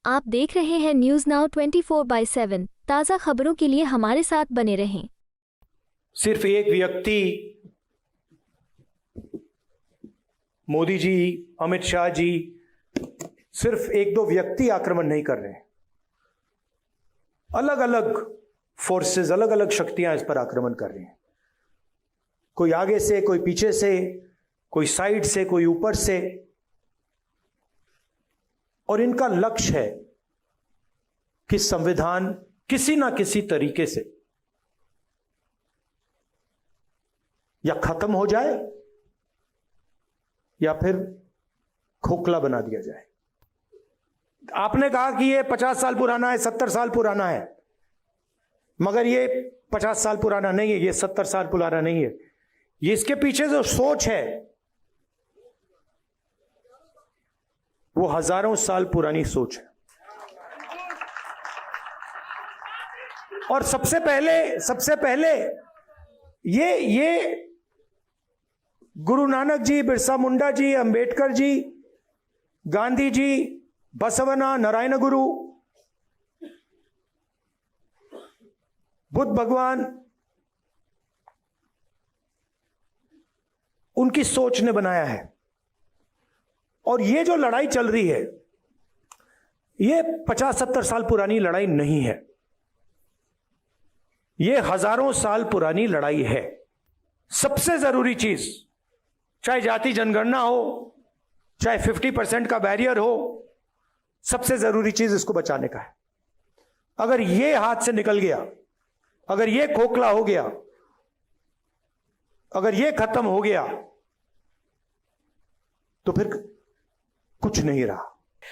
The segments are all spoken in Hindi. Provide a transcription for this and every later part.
आप देख रहे हैं न्यूज नाउ 24/7 ताज़ा खबरों के लिए हमारे साथ बने रहें। सिर्फ एक व्यक्ति मोदी जी, अमित शाह जी, सिर्फ एक दो व्यक्ति आक्रमण नहीं कर रहे हैं। अलग अलग फोर्सेस, अलग अलग शक्तियां इस पर आक्रमण कर रही हैं। कोई आगे से, कोई पीछे से, कोई साइड से, कोई ऊपर से, और इनका लक्ष्य है कि संविधान किसी ना किसी तरीके से या खत्म हो जाए या फिर खोखला बना दिया जाए। आपने कहा कि ये 50 साल पुराना है, 70 साल पुराना है, मगर ये 50 साल पुराना नहीं है, ये 70 साल पुराना नहीं है। ये इसके पीछे जो सोच है वो हजारों साल पुरानी सोच है। और सबसे पहले ये गुरु नानक जी, बिरसा मुंडा जी, अंबेडकर जी, गांधी जी, बसवना, नारायण गुरु, बुद्ध भगवान, उनकी सोच ने बनाया है। और ये जो लड़ाई चल रही है ये 50-70 साल पुरानी लड़ाई नहीं है, ये हजारों साल पुरानी लड़ाई है। सबसे जरूरी चीज, चाहे जाति जनगणना हो, चाहे 50% का बैरियर हो, सबसे जरूरी चीज इसको बचाने का है। अगर ये हाथ से निकल गया, अगर ये खोखला हो गया, अगर ये खत्म हो गया, तो फिर कुछ नहीं रहा।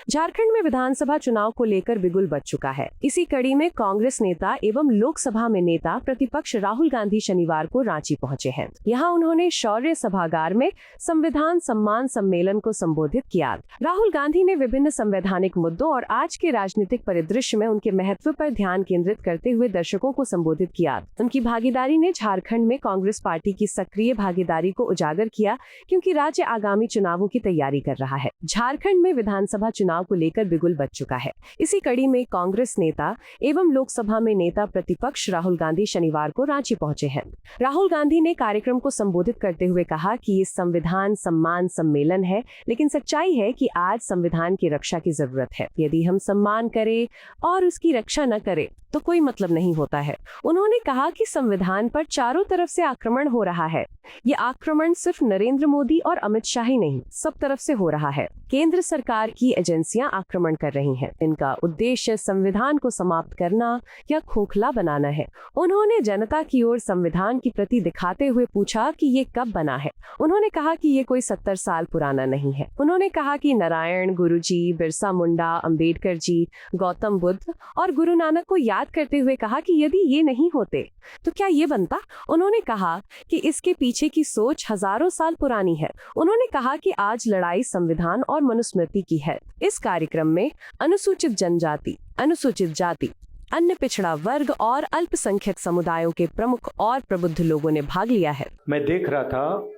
झारखंड में विधानसभा चुनाव को लेकर बिगुल बच चुका है। इसी कड़ी में कांग्रेस नेता एवं लोकसभा में नेता प्रतिपक्ष राहुल गांधी शनिवार को रांची पहुंचे हैं। यहां उन्होंने शौर्य सभागार में संविधान सम्मान सम्मेलन को संबोधित किया। राहुल गांधी ने विभिन्न संवैधानिक मुद्दों और आज के राजनीतिक परिदृश्य में उनके महत्व पर ध्यान केंद्रित करते हुए दर्शकों को संबोधित किया। उनकी भागीदारी ने झारखंड में कांग्रेस पार्टी की सक्रिय भागीदारी को उजागर किया, क्योंकि राज्य आगामी चुनावों की तैयारी कर रहा है। झारखंड में विधानसभा चुनाव को लेकर बिगुल बच चुका है। इसी कड़ी में कांग्रेस नेता एवं लोकसभा में नेता प्रतिपक्ष राहुल गांधी शनिवार को रांची पहुंचे हैं। राहुल गांधी ने कार्यक्रम को संबोधित करते हुए कहा कि ये संविधान सम्मान सम्मेलन है, लेकिन सच्चाई है कि आज संविधान की रक्षा की जरूरत है। यदि हम सम्मान करें और उसकी रक्षा न करें तो कोई मतलब नहीं होता है। उन्होंने कहा कि संविधान पर चारों तरफ से आक्रमण हो रहा है। ये आक्रमण सिर्फ नरेंद्र मोदी और अमित शाह ही नहीं, सब तरफ से हो रहा है। केंद्र सरकार की एजेंसियां आक्रमण कर रही हैं। इनका उद्देश्य संविधान को समाप्त करना या खोखला बनाना है। उन्होंने जनता की ओर संविधान की प्रति दिखाते हुए पूछा कि ये कब बना है। उन्होंने कहा कि ये कोई 70 साल पुराना नहीं है। उन्होंने कहा कि नारायण गुरु जी, बिरसा मुंडा, अंबेडकर जी, गौतम बुद्ध और गुरु नानक को याद करते हुए कहा कि यदि ये नहीं होते तो क्या ये बनता। उन्होंने कहा कि इसके पीछे की सोच हजारों साल पुरानी है। उन्होंने कहा कि आज लड़ाई संविधान और मनुस्मृति की है। इस कार्यक्रम में अनुसूचित जनजाति, अनुसूचित जाति, अन्य पिछड़ा वर्ग और अल्पसंख्यक समुदायों के प्रमुख और प्रबुद्ध लोगों ने भाग लिया है। मैं देख रहा था,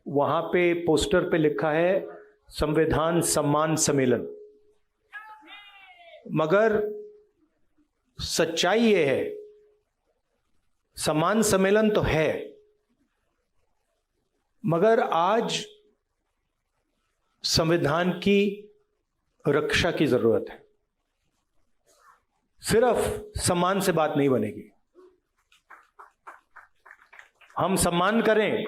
वहां पे पोस्टर पे लिखा है संविधान सम्मान सम्मेलन, मगर सच्चाई ये है, सम्मान सम्मेलन तो है, मगर आज संविधान की रक्षा की जरूरत है। सिर्फ सम्मान से बात नहीं बनेगी। हम सम्मान करें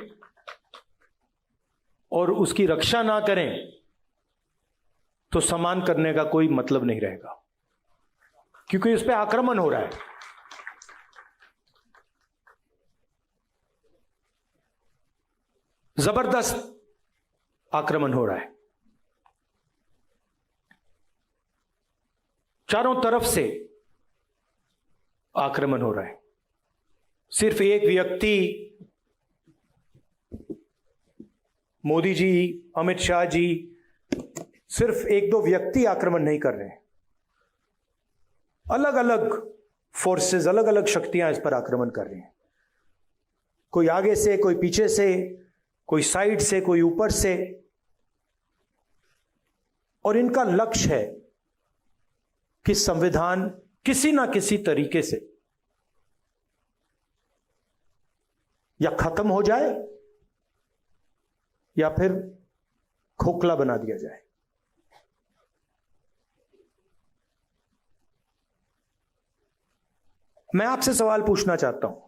और उसकी रक्षा ना करें तो सम्मान करने का कोई मतलब नहीं रहेगा, क्योंकि इस पे आक्रमण हो रहा है। जबरदस्त आक्रमण हो रहा है, चारों तरफ से आक्रमण हो रहा है। सिर्फ एक व्यक्ति मोदी जी, अमित शाह जी, सिर्फ एक दो व्यक्ति आक्रमण नहीं कर रहे हैं। अलग अलग फोर्सेस, अलग अलग शक्तियां इस पर आक्रमण कर रही हैं। कोई आगे से, कोई पीछे से, कोई साइड से, कोई ऊपर से, और इनका लक्ष्य है कि संविधान किसी ना किसी तरीके से या खत्म हो जाए या फिर खोखला बना दिया जाए। मैं आपसे सवाल पूछना चाहता हूं,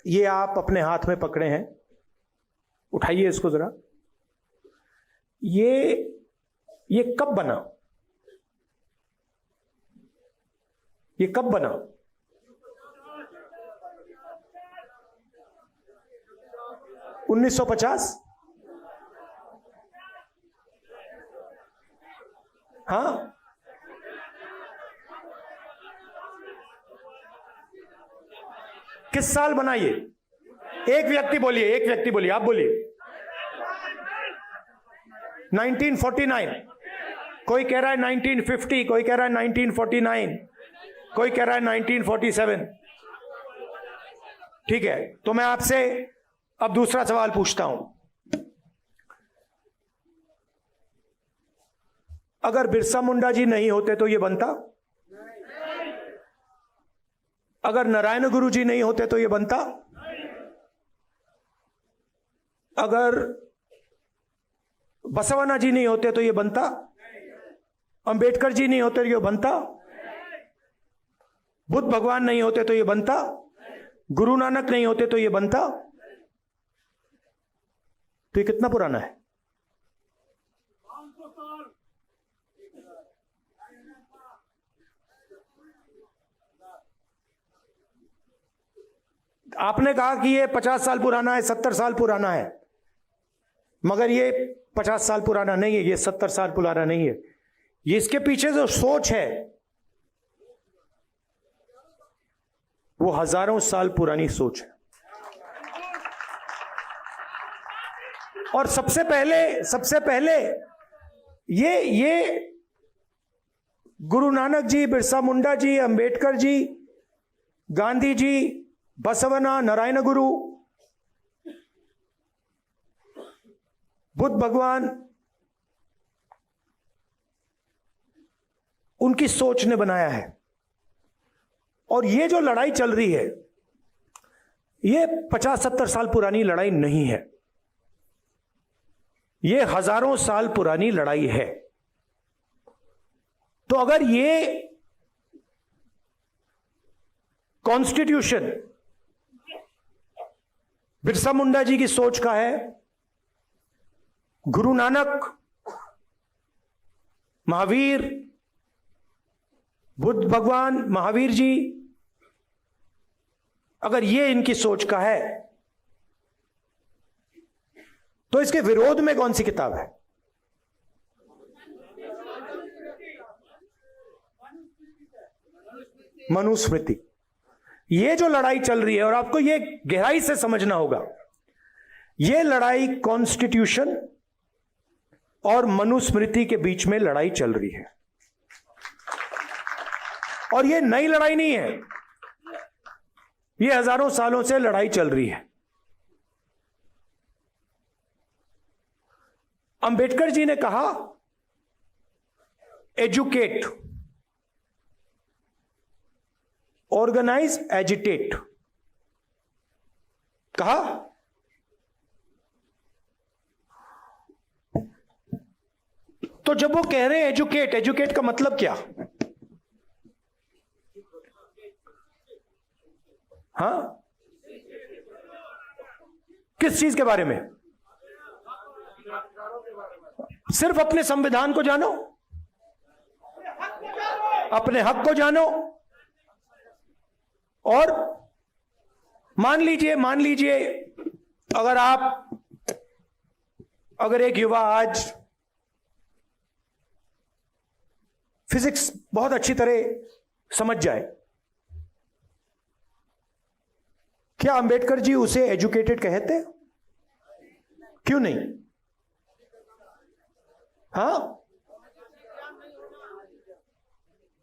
ये आप अपने हाथ में पकड़े हैं, उठाइए इसको जरा। ये कब बना? ये कब बना? $1950? हाँ, किस साल बना ये? एक व्यक्ति बोलिए, आप बोलिए। 1949। कोई कह रहा है 1950, कोई कह रहा है 1949, कोई कह रहा है 1947। ठीक है, तो मैं आपसे अब दूसरा सवाल पूछता हूं। अगर बिरसा मुंडा जी नहीं होते तो ये बनता? अगर नारायण गुरु जी नहीं होते तो ये बनता? अगर बसवण्णा जी नहीं होते तो ये बनता? अंबेडकर जी नहीं होते तो ये बनता? बुद्ध भगवान नहीं होते तो ये बनता? गुरु नानक नहीं होते तो ये बनता? तो ये कितना पुराना है? आपने कहा कि ये 50 साल पुराना है, 70 साल पुराना है, मगर ये 50 साल पुराना नहीं है, ये 70 साल पुराना नहीं है। ये इसके पीछे जो सोच है वो हजारों साल पुरानी सोच है। और सबसे पहले ये गुरु नानक जी, बिरसा मुंडा जी, अंबेडकर जी, गांधी जी, बसवण्णा, नारायण गुरु, बुद्ध भगवान, उनकी सोच ने बनाया है। और ये जो लड़ाई चल रही है ये 50-70 साल पुरानी लड़ाई नहीं है, ये हजारों साल पुरानी लड़ाई है। तो अगर ये कॉन्स्टिट्यूशन बिरसा मुंडा जी की सोच का है, गुरु नानक, महावीर, बुद्ध भगवान, महावीर जी, अगर ये इनकी सोच का है तो इसके विरोध में कौन सी किताब है? मनुस्मृति। ये जो लड़ाई चल रही है, और आपको ये गहराई से समझना होगा, ये लड़ाई कॉन्स्टिट्यूशन और मनुस्मृति के बीच में लड़ाई चल रही है। और ये नई लड़ाई नहीं है, ये हजारों सालों से लड़ाई चल रही है। अंबेडकर जी ने कहा एजुकेट, ऑर्गेनाइज, एजिटेट, कहा। तो जब वो कह रहे हैं एजुकेट, एजुकेट का मतलब क्या? हाँ, किस चीज के बारे में? सिर्फ अपने संविधान को जानो, अपने हक को जानो। और मान लीजिए अगर एक युवा आज फिजिक्स बहुत अच्छी तरह समझ जाए, क्या अंबेडकर जी उसे एजुकेटेड कहते? क्यों नहीं? हाँ,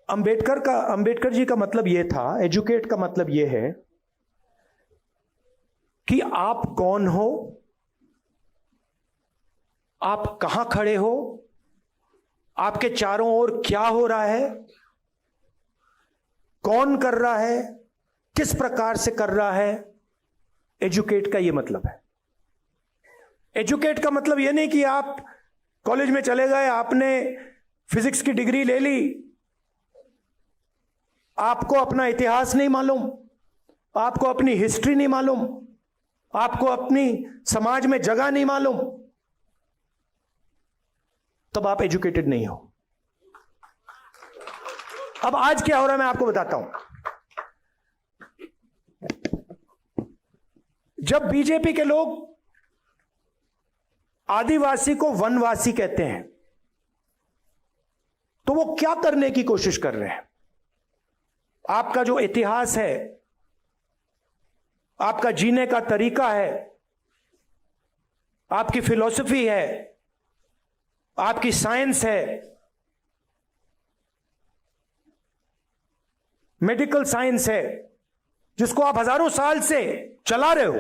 अंबेडकर जी का मतलब यह था, एजुकेट का मतलब यह है कि आप कौन हो, आप कहां खड़े हो, आपके चारों ओर क्या हो रहा है, कौन कर रहा है, किस प्रकार से कर रहा है, एजुकेट का यह मतलब है। एजुकेट का मतलब यह नहीं कि आप कॉलेज में चले गए, आपने फिजिक्स की डिग्री ले ली, आपको अपना इतिहास नहीं मालूम, आपको अपनी हिस्ट्री नहीं मालूम, आपको अपनी समाज में जगह नहीं मालूम, तब आप एजुकेटेड नहीं हो। अब आज क्या हो रहा है मैं आपको बताता हूं। जब बीजेपी के लोग आदिवासी को वनवासी कहते हैं तो वो क्या करने की कोशिश कर रहे हैं? आपका जो इतिहास है, आपका जीने का तरीका है, आपकी फिलॉसफी है, आपकी साइंस है, मेडिकल साइंस है, जिसको आप हजारों साल से चला रहे हो,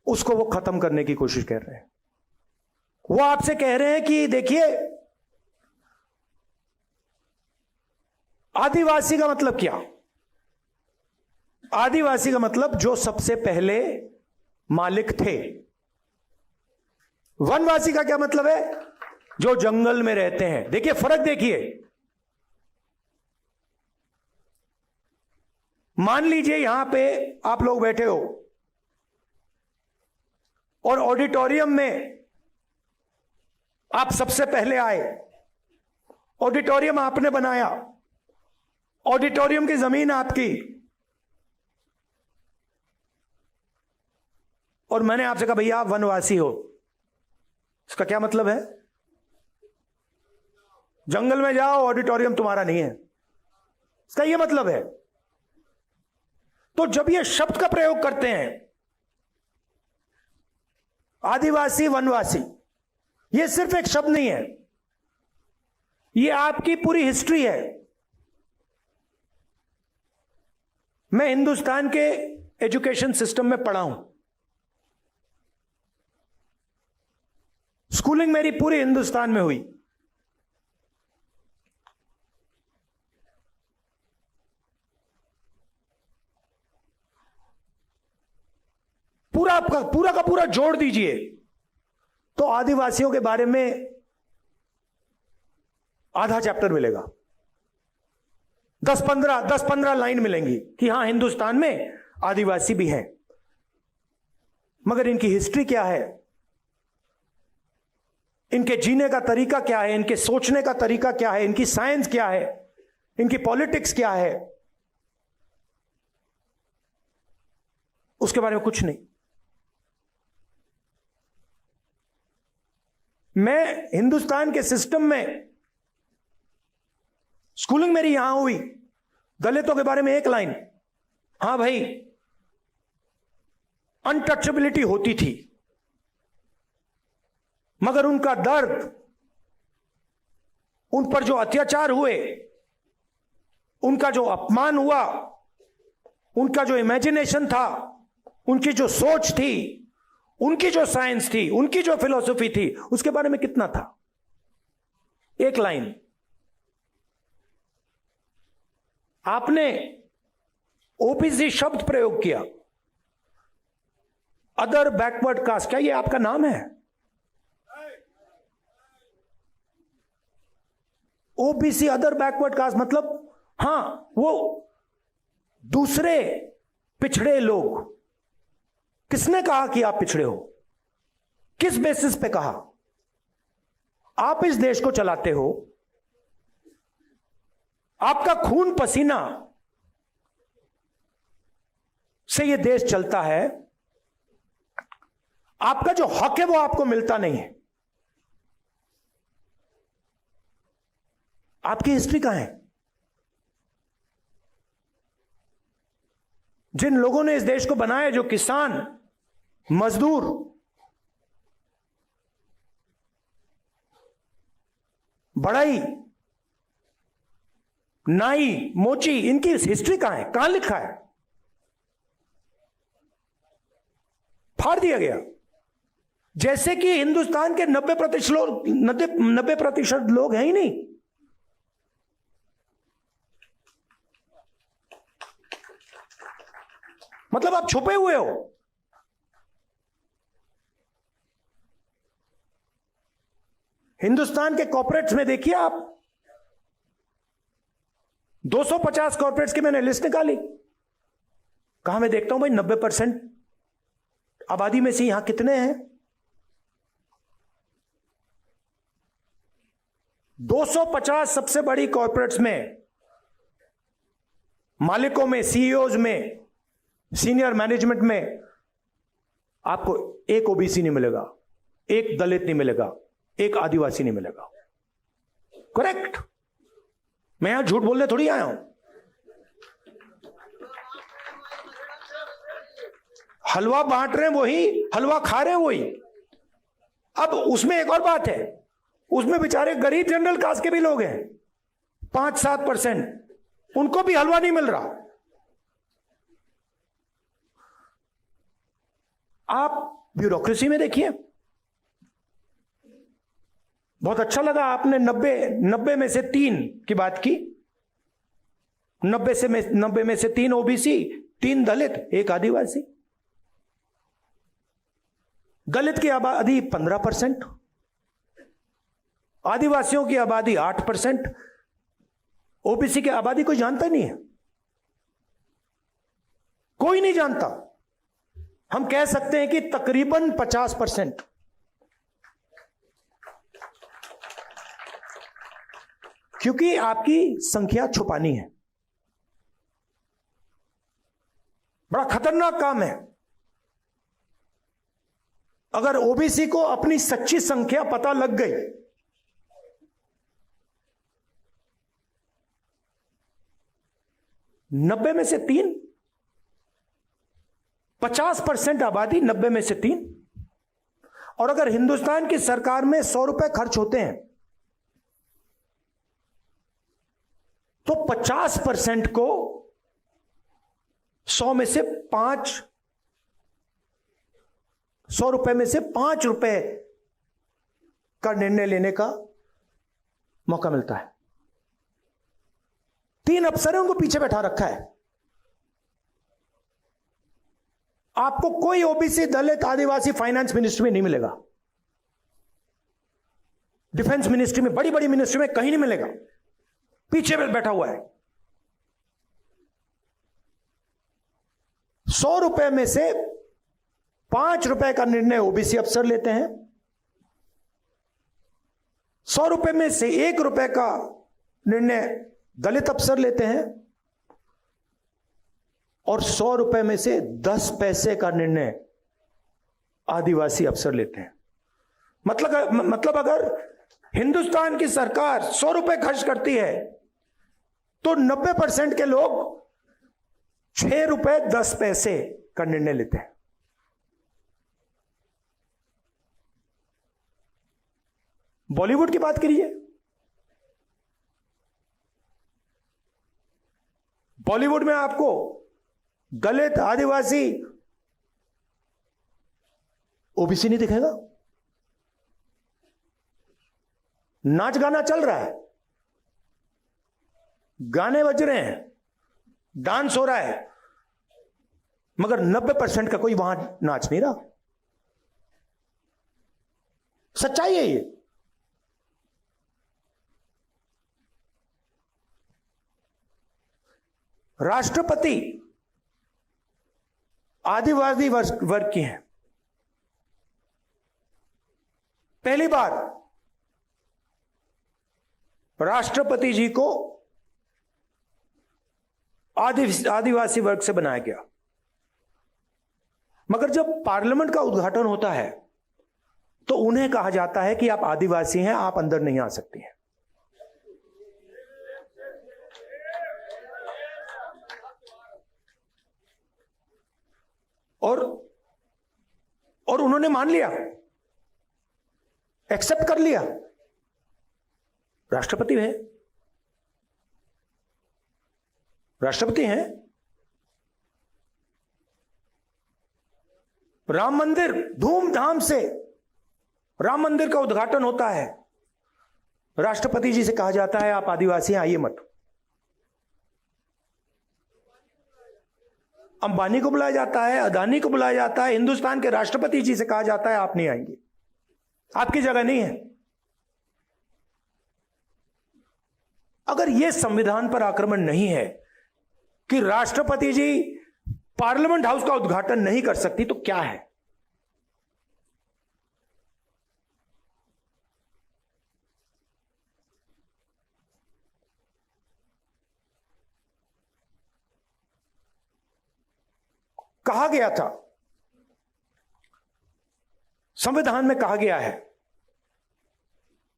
उसको वो खत्म करने की कोशिश कर रहे हैं। वो आपसे कह रहे हैं कि देखिए, आदिवासी का मतलब क्या? आदिवासी का मतलब जो सबसे पहले मालिक थे। वनवासी का क्या मतलब है? जो जंगल में रहते हैं। देखिए फर्क, देखिए, मान लीजिए यहां पे आप लोग बैठे हो और ऑडिटोरियम में आप सबसे पहले आए, ऑडिटोरियम आपने बनाया, ऑडिटोरियम की जमीन आपकी, और मैंने आपसे कहा भैया आप वनवासी हो। इसका क्या मतलब है? जंगल में जाओ, ऑडिटोरियम तुम्हारा नहीं है, इसका यह मतलब है। तो जब ये शब्द का प्रयोग करते हैं आदिवासी वनवासी, ये सिर्फ एक शब्द नहीं है, ये आपकी पूरी हिस्ट्री है। मैं हिंदुस्तान के एजुकेशन सिस्टम में पढ़ा हूं, स्कूलिंग मेरी पूरी हिंदुस्तान में हुई। पूरा का पूरा जोड़ दीजिए तो आदिवासियों के बारे में आधा चैप्टर मिलेगा। 10-15 लाइन मिलेंगी कि हां हिंदुस्तान में आदिवासी भी हैं, मगर इनकी हिस्ट्री क्या है, इनके जीने का तरीका क्या है, इनके सोचने का तरीका क्या है, इनकी साइंस क्या है, इनकी पॉलिटिक्स क्या है, उसके बारे में कुछ नहीं। मैं हिंदुस्तान के सिस्टम में, स्कूलिंग मेरी यहां हुई, दलितों के बारे में एक लाइन, हां भाई अनटचेबिलिटी होती थी, मगर उनका दर्द, उन पर जो अत्याचार हुए, उनका जो अपमान हुआ, उनका जो इमेजिनेशन था, उनकी जो सोच थी, उनकी जो साइंस थी, उनकी जो फिलॉसफी थी, उसके बारे में कितना था? एक लाइन। आपने ओबीसी शब्द प्रयोग किया, अदर बैकवर्ड कास्ट, क्या ये आपका नाम है? ओबीसी अदर बैकवर्ड कास्ट मतलब हां वो दूसरे पिछड़े लोग। किसने कहा कि आप पिछड़े हो? किस बेसिस पे कहा? आप इस देश को चलाते हो, आपका खून पसीना से यह देश चलता है, आपका जो हक है वो आपको मिलता नहीं है। आपकी हिस्ट्री कहां है? जिन लोगों ने इस देश को बनाया, जो किसान, मजदूर, बढ़ई, नाई, मोची, इनकी हिस्ट्री कहां है? कहां लिखा है? फाड़ दिया गया। जैसे कि हिंदुस्तान के 90% लोग हैं ही नहीं। मतलब आप छुपे हुए हो। हिंदुस्तान के कॉर्पोरेट्स में देखिए आप, 250 कॉर्पोरेट्स की मैंने लिस्ट निकाली। कहां मैं देखता हूं भाई 90% आबादी में से यहां कितने हैं? 250 सबसे बड़ी कॉर्पोरेट्स में, मालिकों में, सीईओज में, सीनियर मैनेजमेंट में आपको एक ओबीसी नहीं मिलेगा, एक दलित नहीं मिलेगा, एक आदिवासी नहीं मिलेगा। करेक्ट? मैं यहां झूठ बोलने थोड़ी आया हूं। हलवा बांट रहे हैं वही, हलवा खा रहे हैं वही। अब उसमें एक और बात है, उसमें बेचारे गरीब जनरल कास्ट के भी लोग हैं, 5-7%, उनको भी हलवा नहीं मिल रहा। आप ब्यूरोक्रेसी में देखिए। बहुत अच्छा लगा आपने 90 में से 3 की बात की। 90 में से 3 ओबीसी, 3 दलित, 1 आदिवासी। दलित की आबादी 15%, आदिवासियों की आबादी 8%, ओबीसी की आबादी कोई जानता नहीं है, कोई नहीं जानता। हम कह सकते हैं कि तकरीबन 50%। क्योंकि आपकी संख्या छुपानी है। बड़ा खतरनाक काम है। अगर ओबीसी को अपनी सच्ची संख्या पता लग गई, नब्बे में से 3, 50% आबादी, 90 में से 3। और अगर हिंदुस्तान की सरकार में 100 रुपए खर्च होते हैं तो 50% को 100 में से 5, 100 रुपए में से 5 रुपए का निर्णय लेने का मौका मिलता है। 3 अफसरों को पीछे बैठा रखा है। आपको कोई ओबीसी, दलित, आदिवासी फाइनेंस मिनिस्ट्री में नहीं मिलेगा, डिफेंस मिनिस्ट्री में, बड़ी बड़ी मिनिस्ट्री में कहीं नहीं मिलेगा। पीछे बैठा हुआ है। 100 रुपए में से 5 रुपए का निर्णय ओबीसी अफसर लेते हैं, 100 रुपए में से 1 रुपए का निर्णय दलित अफसर लेते हैं, और 100 रुपए में से 10 पैसे का निर्णय आदिवासी अफसर लेते हैं। मतलब अगर हिंदुस्तान की सरकार 100 रुपए खर्च करती है तो 90% के लोग 6 रुपए 10 पैसे का निर्णय लेते हैं। बॉलीवुड की बात करिए। बॉलीवुड में आपको दलित, आदिवासी, ओबीसी नहीं दिखेगा। नाच गाना चल रहा है, गाने बज रहे हैं, डांस हो रहा है, मगर 90% का कोई वहां नाच नहीं रहा। सच्चाई है ये। राष्ट्रपति आदिवासी वर्ग की हैं। पहली बार राष्ट्रपति जी को आदिवासी वर्ग से बनाया गया, मगर जब पार्लियामेंट का उद्घाटन होता है तो उन्हें कहा जाता है कि आप आदिवासी हैं, आप अंदर नहीं आ सकती हैं। और उन्होंने मान लिया, एक्सेप्ट कर लिया। राष्ट्रपति है, राष्ट्रपति हैं। राम मंदिर, धूमधाम से राम मंदिर का उद्घाटन होता है। राष्ट्रपति जी से कहा जाता है आप आदिवासी हैं, आइए मत। अंबानी को बुलाया जाता है, अदानी को बुलाया जाता है, हिंदुस्तान के राष्ट्रपति जी से कहा जाता है आप नहीं आएंगे, आपकी जगह नहीं है। अगर यह संविधान पर आक्रमण नहीं है कि राष्ट्रपति जी पार्लियामेंट हाउस का उद्घाटन नहीं कर सकती, तो क्या है? कहा गया था, संविधान में कहा गया है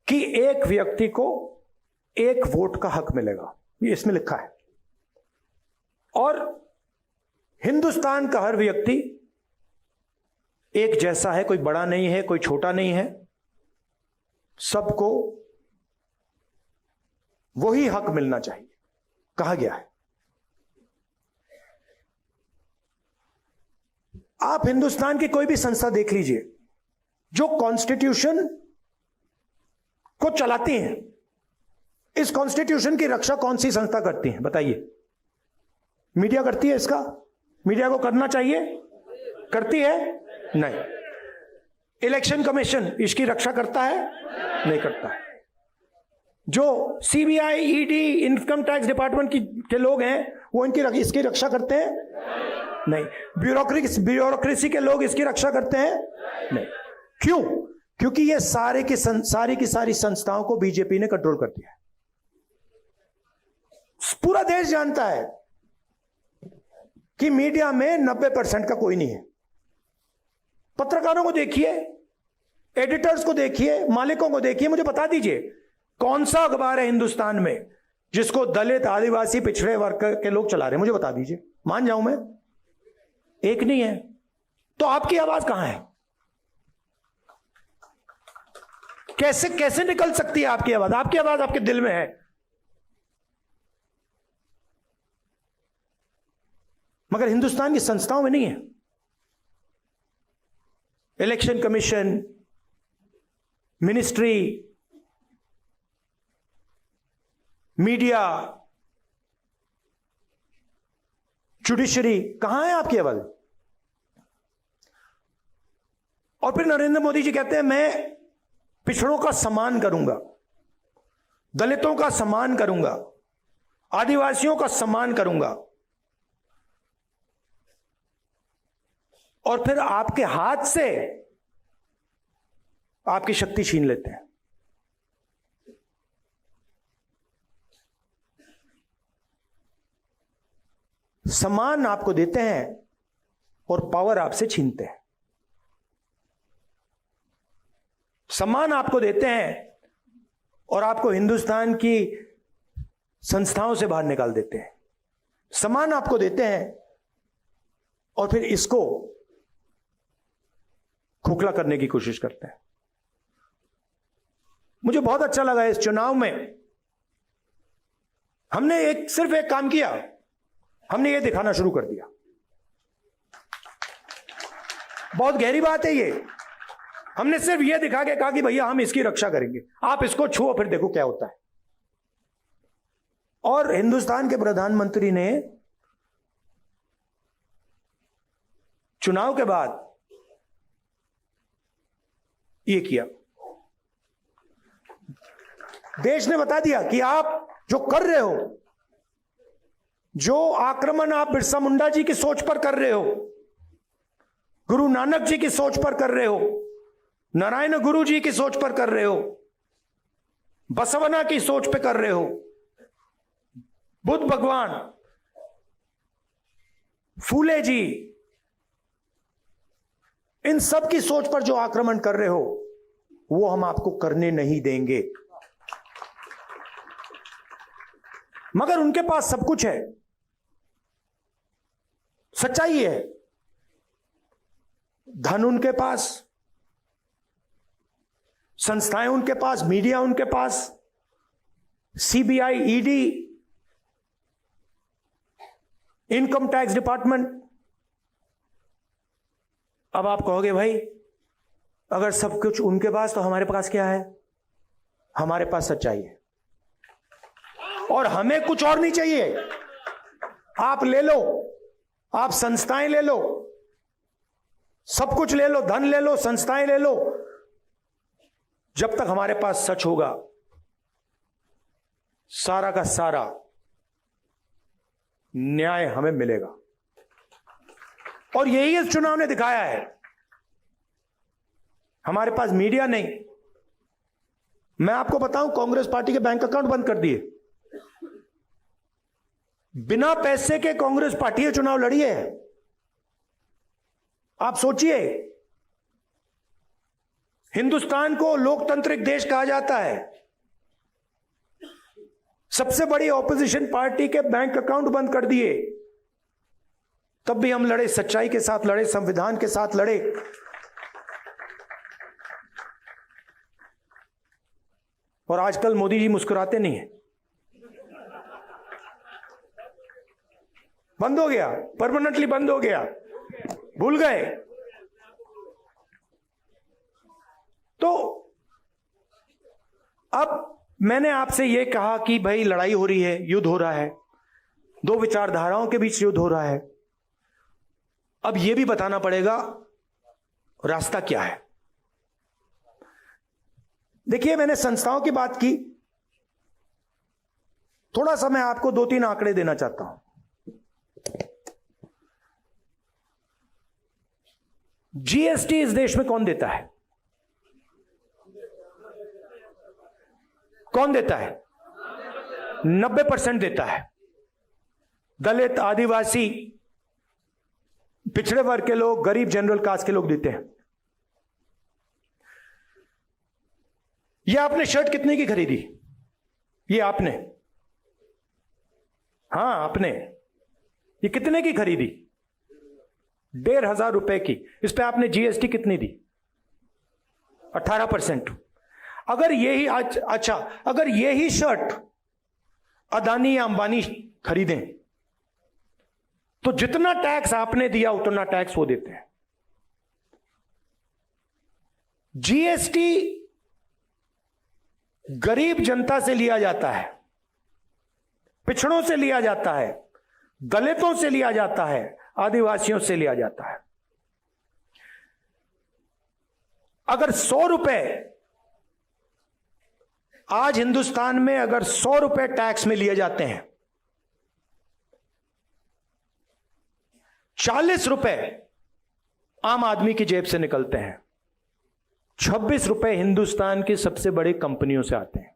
कि एक व्यक्ति को एक वोट का हक मिलेगा, ये इसमें लिखा है। और हिंदुस्तान का हर व्यक्ति एक जैसा है, कोई बड़ा नहीं है, कोई छोटा नहीं है, सबको वही हक मिलना चाहिए, कहा गया है। आप हिंदुस्तान की कोई भी संस्था देख लीजिए जो कॉन्स्टिट्यूशन को चलाती हैं, इस कॉन्स्टिट्यूशन की रक्षा कौन सी संस्था करती है बताइए? मीडिया करती है इसका? मीडिया को करना चाहिए, करती है? नहीं। इलेक्शन कमीशन इसकी रक्षा करता है? नहीं करता है। जो CBI, ED, income tax department के लोग हैं वो इसकी रक्षा करते हैं? नहीं। ब्यूरोक्रेसी के लोग इसकी रक्षा करते हैं? नहीं। क्यों? क्योंकि ये सारी की सारी संस्थाओं को बीजेपी ने कंट्रोल कर दिया है। पूरा देश जानता है कि मीडिया में 90% का कोई नहीं है। पत्रकारों को देखिए, एडिटर्स को देखिए, मालिकों को देखिए, मुझे बता दीजिए कौन सा अखबार है हिंदुस्तान में जिसको दलित, आदिवासी, पिछड़े वर्ग के लोग चला रहे हैं? मुझे बता दीजिए, मान जाऊं मैं, एक नहीं है। तो आपकी आवाज कहां है? कैसे निकल सकती है आपकी आवाज? आपकी आवाज आपके दिल में है, मगर हिंदुस्तान की संस्थाओं में नहीं है। Election commission, ministry, media, judiciary, कहां है आपकी आवाज? और फिर नरेंद्र मोदी जी कहते हैं मैं पिछड़ों का सम्मान करूंगा, दलितों का सम्मान करूंगा, आदिवासियों का सम्मान करूंगा, और फिर आपके हाथ से आपकी शक्ति छीन लेते हैं। सम्मान आपको देते हैं और पावर आपसे छीनते हैं। सम्मान आपको देते हैं और आपको हिंदुस्तान की संस्थाओं से बाहर निकाल देते हैं। सम्मान आपको देते हैं और फिर इसको खोखला करने की कोशिश करते हैं। मुझे बहुत अच्छा लगा इस चुनाव में हमने सिर्फ एक काम किया, हमने ये दिखाना शुरू कर दिया। बहुत गहरी बात है ये। हमने सिर्फ ये दिखा के कहा कि भैया हम इसकी रक्षा करेंगे, आप इसको छुओ फिर देखो क्या होता है। और हिंदुस्तान के प्रधानमंत्री ने चुनाव के बाद ये किया। देश ने बता दिया कि आप जो कर रहे हो, जो आक्रमण आप बिरसा मुंडा जी की सोच पर कर रहे हो, गुरु नानक जी की सोच पर कर रहे हो, नारायण गुरु जी की सोच पर कर रहे हो, बसवना की सोच पे कर रहे हो, बुद्ध भगवान, फूले जी, इन सब की सोच पर जो आक्रमण कर रहे हो वो हम आपको करने नहीं देंगे। मगर उनके पास सब कुछ है, सच्चाई है, धन उनके पास, संस्थाएं उनके पास, मीडिया उनके पास, CBI, ED, income tax department. अब आप कहोगे भाई अगर सब कुछ उनके पास तो हमारे पास क्या है? हमारे पास सच्चाई है और हमें कुछ और नहीं चाहिए। आप ले लो, आप संस्थाएं ले लो, सब कुछ ले लो, धन ले लो, संस्थाएं ले लो, जब तक हमारे पास सच होगा सारा का सारा न्याय हमें मिलेगा। और यही इस चुनाव ने दिखाया है। हमारे पास मीडिया नहीं। मैं आपको बताऊं, कांग्रेस पार्टी के बैंक अकाउंट बंद कर दिए। बिना पैसे के कांग्रेस पार्टी चुनाव लड़ी है। आप सोचिए, हिंदुस्तान को लोकतांत्रिक देश कहा जाता है, सबसे बड़ी ऑपोजिशन पार्टी के बैंक अकाउंट बंद कर दिए, तब भी हम लड़े, सच्चाई के साथ लड़े, संविधान के साथ लड़े। और आजकल मोदी जी मुस्कुराते नहीं है। बंद हो गया, परमानेंटली बंद हो गया, भूल गए। तो अब मैंने आपसे यह कहा कि भाई लड़ाई हो रही है, युद्ध हो रहा है, दो विचारधाराओं के बीच युद्ध हो रहा है। अब यह भी बताना पड़ेगा रास्ता क्या है। देखिए, मैंने संस्थाओं की बात की, थोड़ा सा मैं आपको 2-3 आंकड़े देना चाहता हूं। जीएसटी इस देश में कौन देता है? कौन देता है? 90% देता है। दलित, आदिवासी, पिछड़े वर्ग के लोग, गरीब, जनरल कास्ट के लोग देते हैं। ये आपने शर्ट कितने की खरीदी? ये आपने, हां आपने, ये कितने की खरीदी? 1,500 रुपए की। इस पे आपने जीएसटी कितनी दी? 18%। अगर यही अच्छा, अगर यही शर्ट अदानी या अंबानी खरीदें तो जितना टैक्स आपने दिया उतना टैक्स वो देते हैं। जीएसटी गरीब जनता से लिया जाता है, पिछड़ों से लिया जाता है, दलितों से लिया जाता है, आदिवासियों से लिया जाता है। अगर 100 रुपए आज हिंदुस्तान में, अगर 100 रुपए टैक्स में लिए जाते हैं, 40 रुपए आम आदमी की जेब से निकलते हैं, 26 रुपए हिंदुस्तान की सबसे बड़ी कंपनियों से आते हैं।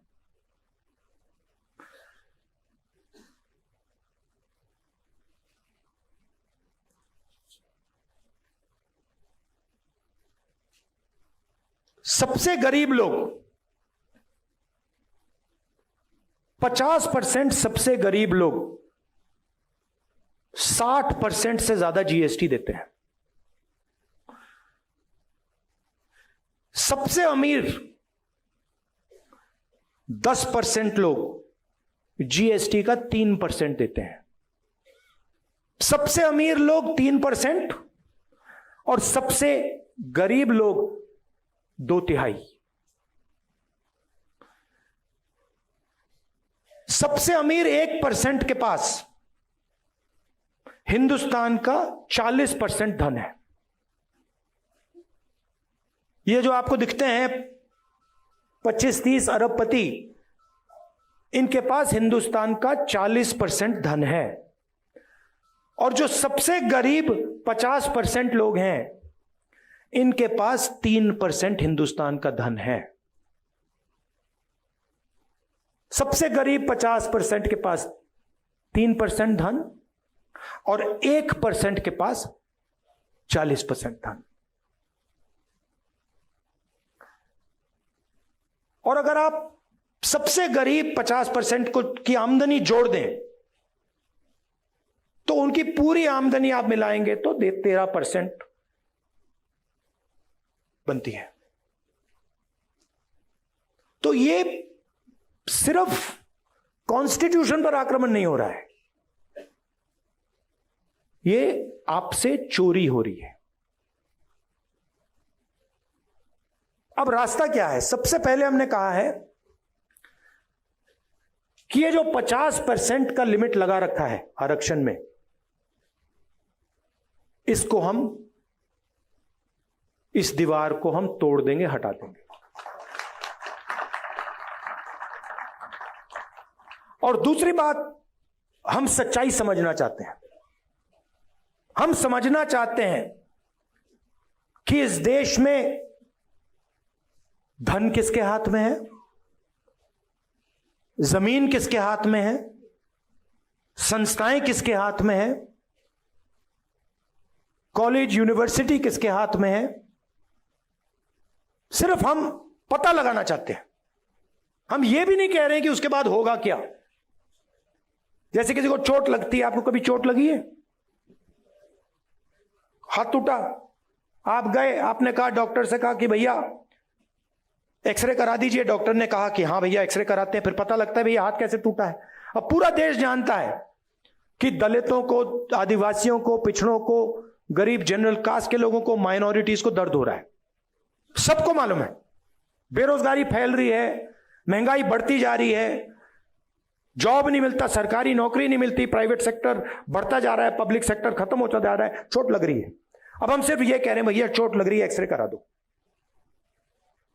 सबसे गरीब लोग 50%, सबसे गरीब लोग 60% से ज्यादा जीएसटी देते हैं। सबसे अमीर 10% लोग जीएसटी का 3% देते हैं। सबसे अमीर लोग 3% और सबसे गरीब लोग 2/3। सबसे अमीर 1% के पास हिंदुस्तान का 40% धन है। ये जो आपको दिखते हैं 25-30 अरबपति, इनके पास हिंदुस्तान का 40% धन है। और जो सबसे गरीब 50% लोग हैं, इनके पास 3% हिंदुस्तान का धन है। सबसे गरीब 50% के पास 3% धन और 1% के पास 40% धन। और अगर आप सबसे गरीब 50% को की आमदनी जोड़ दें तो उनकी पूरी आमदनी आप मिलाएंगे तो 13% बनती है। तो ये सिर्फ कॉन्स्टिट्यूशन पर आक्रमण नहीं हो रहा है, ये आपसे चोरी हो रही है। अब रास्ता क्या है? सबसे पहले हमने कहा है कि ये जो 50% का लिमिट लगा रखा है आरक्षण में, इसको हम, इस दीवार को हम तोड़ देंगे, हटा देंगे। और दूसरी बात, हम सच्चाई समझना चाहते हैं। हम समझना चाहते हैं कि इस देश में धन किसके हाथ में है, जमीन किसके हाथ में है, संस्थाएं किसके हाथ में है, कॉलेज यूनिवर्सिटी किसके हाथ में है। सिर्फ हम पता लगाना चाहते हैं। हम यह भी नहीं कह रहे हैं कि उसके बाद होगा क्या। जैसे किसी को चोट लगती है, आपको कभी चोट लगी है? हाथ टूटा, आप गए, आपने कहा, डॉक्टर से कहा कि भैया एक्सरे करा दीजिए। डॉक्टर ने कहा कि हाँ भैया एक्सरे कराते हैं। फिर पता लगता है भैया हाथ कैसे टूटा है। अब पूरा देश जानता है कि दलितों को, आदिवासियों को, पिछड़ों को, गरीब जनरल कास्ट के लोगों को, माइनॉरिटीज को दर्द हो रहा है। सबको मालूम है। बेरोजगारी फैल रही है, महंगाई बढ़ती जा रही है, जॉब नहीं मिलता, सरकारी नौकरी नहीं मिलती, प्राइवेट सेक्टर बढ़ता जा रहा है, पब्लिक सेक्टर खत्म होता जा रहा है, चोट लग रही है। अब हम सिर्फ ये कह रहे हैं भैया चोट लग रही है, एक्सरे करा दो,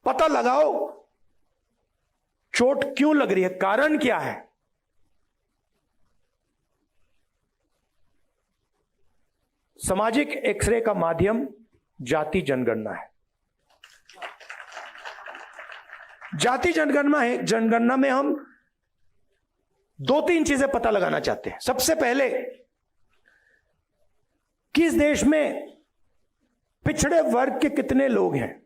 पता लगाओ चोट क्यों लग रही है, कारण क्या है। सामाजिक एक्सरे का माध्यम जाति जनगणना है। जाति जनगणना में हम 2-3 चीजें पता लगाना चाहते हैं। सबसे पहले, किस देश में पिछड़े वर्ग के कितने लोग हैं?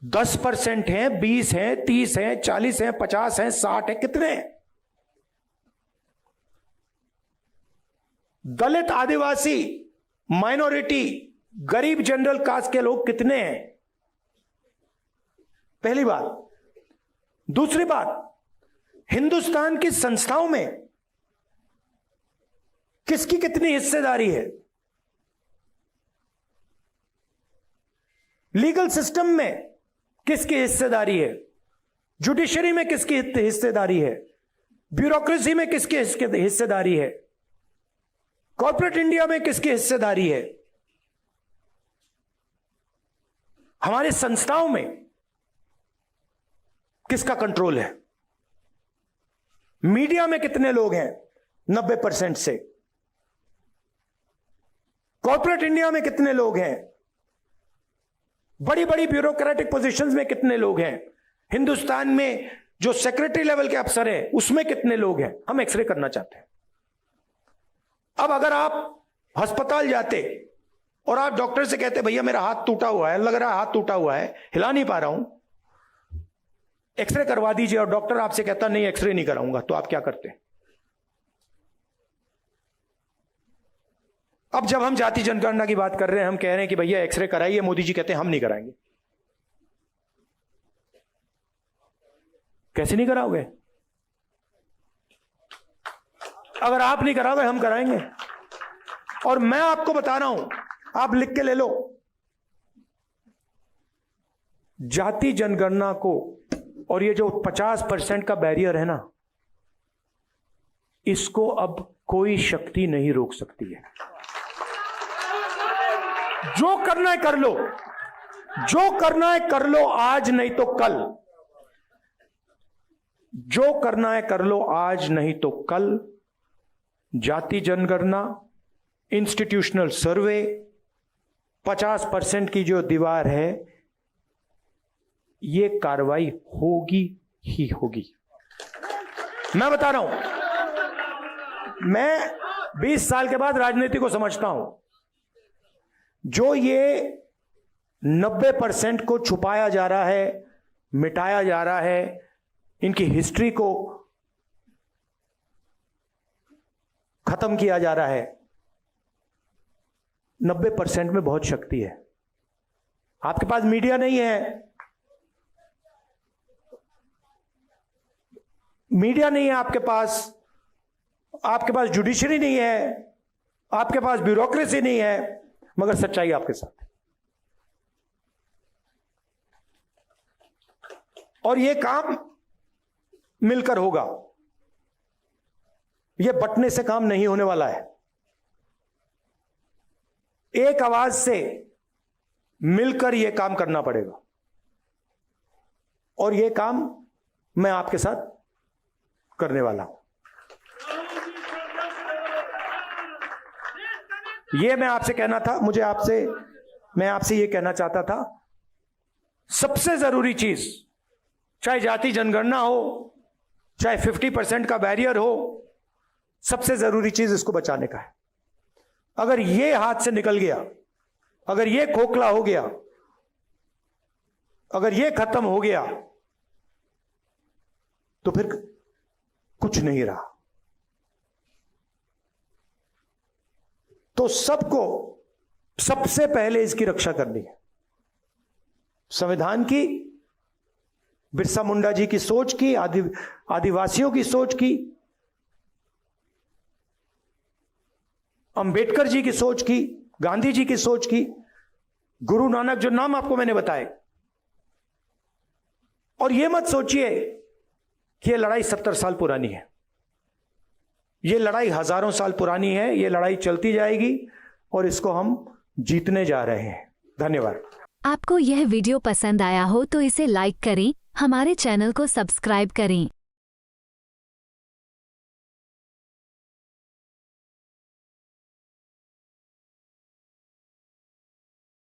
10% हैं, 20 हैं, 30 हैं, 40 हैं, 50 हैं, 60 हैं, कितने हैं? दलित, आदिवासी, माइनॉरिटी, गरीब जनरल कास्ट के लोग कितने हैं? पहली बात। दूसरी बात, हिंदुस्तान की संस्थाओं में किसकी कितनी हिस्सेदारी है? लीगल सिस्टम में किसकी हिस्सेदारी है? जुडिशरी में किसकी हिस्सेदारी है? ब्यूरोक्रेसी में किसकी हिस्सेदारी है? कॉर्पोरेट इंडिया में किसकी हिस्सेदारी है? हमारे संस्थाओं में किसका कंट्रोल है? मीडिया में कितने लोग हैं? 90% से। कॉर्पोरेट इंडिया में कितने लोग हैं? बड़ी बड़ी ब्यूरोक्रेटिक पोजीशंस में कितने लोग हैं? हिंदुस्तान में जो सेक्रेटरी लेवल के अफसर हैं उसमें कितने लोग हैं? हम एक्सरे करना चाहते हैं। अब अगर आप अस्पताल जाते और आप डॉक्टर से कहते भैया मेरा हाथ टूटा हुआ है, लग रहा है हाथ टूटा हुआ है, हिला नहीं पा रहा हूं, एक्सरे करवा दीजिए, और डॉक्टर आपसे कहता नहीं एक्सरे नहीं कराऊंगा, तो आप क्या करते? अब जब हम जाति जनगणना की बात कर रहे हैं, हम कह रहे हैं कि भैया एक्सरे कराइए, मोदी जी कहते हैं हम नहीं कराएंगे। कैसे नहीं कराओगे? अगर आप नहीं कराओगे हम कराएंगे। और मैं आपको बता रहा हूं, आप लिख के ले लो, जाति जनगणना को और ये जो 50% का बैरियर है ना, इसको अब कोई शक्ति नहीं रोक सकती है। जो करना है कर लो, जो करना है कर लो, आज नहीं तो कल। जो करना है कर लो, आज नहीं तो कल। जाति जनगणना, इंस्टीट्यूशनल सर्वे, 50% की जो दीवार है, ये कार्रवाई होगी ही होगी। मैं बता रहा हूं, मैं 20 साल के बाद राजनीति को समझता हूं। जो ये 90% को छुपाया जा रहा है, मिटाया जा रहा है, इनकी हिस्ट्री को खत्म किया जा रहा है, 90% में बहुत शक्ति है। आपके पास मीडिया नहीं है, मीडिया नहीं है आपके पास जुडिशरी नहीं है, आपके पास ब्यूरोक्रेसी नहीं है, मगर सच्चाई आपके साथ है। और यह काम मिलकर होगा, यह बंटने से काम नहीं होने वाला है। एक आवाज से मिलकर यह काम करना पड़ेगा। और यह काम मैं आपके साथ करने वाला हूं। यह मैं आपसे कहना था, मैं आपसे यह कहना चाहता था, सबसे जरूरी चीज, चाहे जाति जनगणना हो, चाहे 50% का बैरियर हो, सबसे जरूरी चीज इसको बचाने का है। अगर ये हाथ से निकल गया, अगर ये खोखला हो गया, अगर ये खत्म हो गया, तो फिर कुछ नहीं रहा। तो सबको सबसे पहले इसकी रक्षा करनी है। संविधान की, बिरसा मुंडा जी की सोच की, आदिवासियों की सोच की, अंबेडकर जी की सोच की, गांधी जी की सोच की, गुरु नानक, जो नाम आपको मैंने बताए। और यह मत सोचिए कि यह लड़ाई 70 साल पुरानी है। यह लड़ाई हजारों साल पुरानी है। यह लड़ाई चलती जाएगी और इसको हम जीतने जा रहे हैं। धन्यवाद। आपको यह वीडियो पसंद आया हो तो इसे लाइक करें, हमारे चैनल को सब्सक्राइब करें।